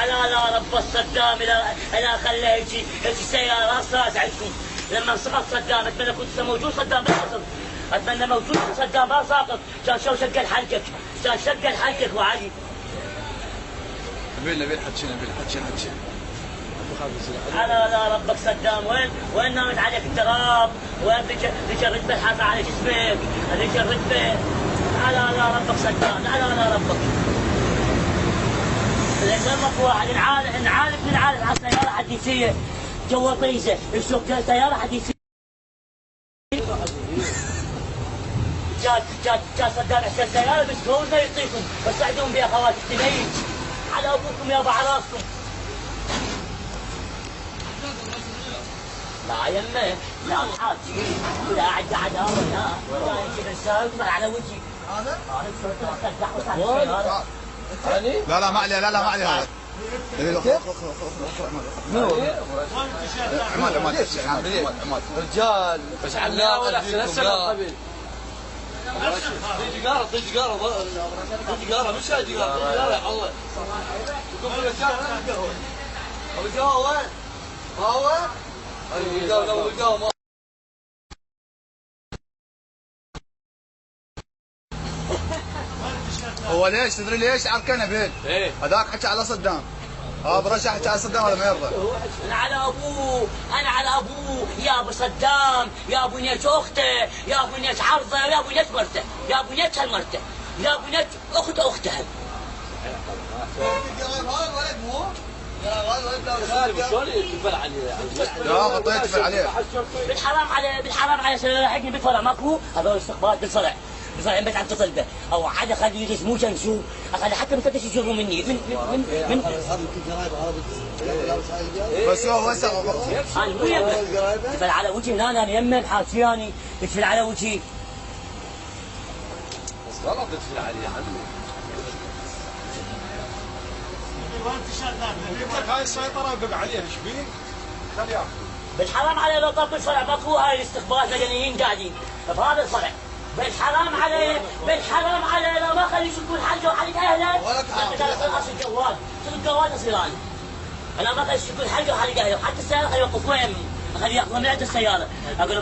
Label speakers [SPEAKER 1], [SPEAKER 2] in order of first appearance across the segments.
[SPEAKER 1] على رب صدام الى خليه يجي سياره راس عندكم. لما سقط صدام اتمنى كنت موجود صدام بسقط. اتمنى موجود صدام ما ساقط. كان شو شق حلقك، كان شق حلقك وعلي.
[SPEAKER 2] نبيل حكي.
[SPEAKER 1] على ربك صدام وين نامت عليك التراب؟ وين ذيك الرتبه الحافه على جسمك؟ ذيك الرتبه. على ربك صدام، على ربك. لما في واحد نعالج على سياره حديثيه جوا طيزه، يسوق سياره حديثيه. جاء صدام حسين سياره بس ما يطيقهم، بس عندهم بها خواتم تميج. على ابوكم يابا على راسكم. لا يمه لا حاجي لا عد لا يجيب السائق على وجهي. هذا
[SPEAKER 2] لا ما عليه ما عليه هذا. عماد
[SPEAKER 3] رجال بس علاه ولا احسن هسه طيج قاره مش هاي قاره يا الله. يقول القهوه وين؟ قهوه؟ القهوه
[SPEAKER 2] هو ليش تدري ليش عركنا بين؟
[SPEAKER 3] ايه
[SPEAKER 2] هذاك حكى على صدام. برشح حكى على صدام هذا ما يرضى.
[SPEAKER 1] انا على ابوه يا ابو صدام، يا ابو نيت اخته، يا ابو نيت عرضه، يا ابو نيت مرته، يا ابو نيت هالمرته، يا ابو نيت اختها.
[SPEAKER 3] شلون يتفل عليه؟
[SPEAKER 2] لا غطيت يتفل عليه.
[SPEAKER 1] بالحرام على سلاحقني بالفرع ماكو. هذول استخبارات بالفرع بس عم تطلبه او عاد خليه يجلس مو جنسو. اخلي حتى ما تقدرش يجروا مني من
[SPEAKER 2] بس هو هسه
[SPEAKER 1] انا مو يمه يتفل على وجهي. لا انا يمه حاشياني يتفل على وجهي.
[SPEAKER 3] بس غلط تتفل عليه يا حبيبي.
[SPEAKER 2] هاي السيطرة وقع عليها ايش بيه؟ خليه ياخذ.
[SPEAKER 1] بالحرام عليه لو طب الفرع ماكو. هاي الاستخبارات مدنيين قاعدين بهذا الفرع. بالحرام عليه لو ما خلي يشوفون حلقه وحلق اهله. اصل الجوال اصير انا ما خلي يشوفون حلقه وحلق اهله. حتى السياره خلي يوقفوها يمي، خلي ياخذوها من عند السياره. اقول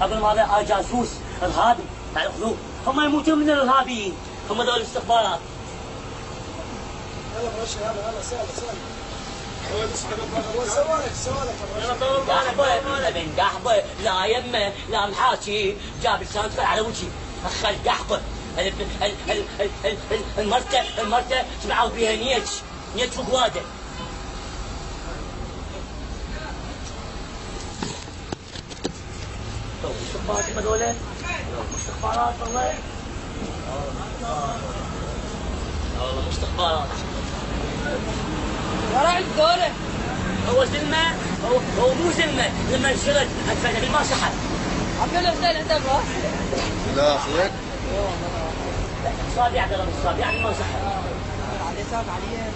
[SPEAKER 1] لهم هذا جاسوس ارهابي تعالوا خذوه. هم يموتون من الارهابيين، هم ذول الاستخبارات.
[SPEAKER 4] يلا برشا يلا سهل
[SPEAKER 1] قحبه لا يمه لا محاكي جاب لسان على وجهي. اخل قحبه المرته تبعوا بها نيت فوق واده. استخبارات هذول استخبارات والله. والله مستخبرات.
[SPEAKER 4] ورا الدولة
[SPEAKER 1] هو زلمه هو مو زلمه لما انشرد اتفنى بالما سحب.
[SPEAKER 4] عبد حسين عندك
[SPEAKER 2] لا اخيك
[SPEAKER 1] اصابع ضرب اصابع ما سحب.
[SPEAKER 4] عليه ساب عليه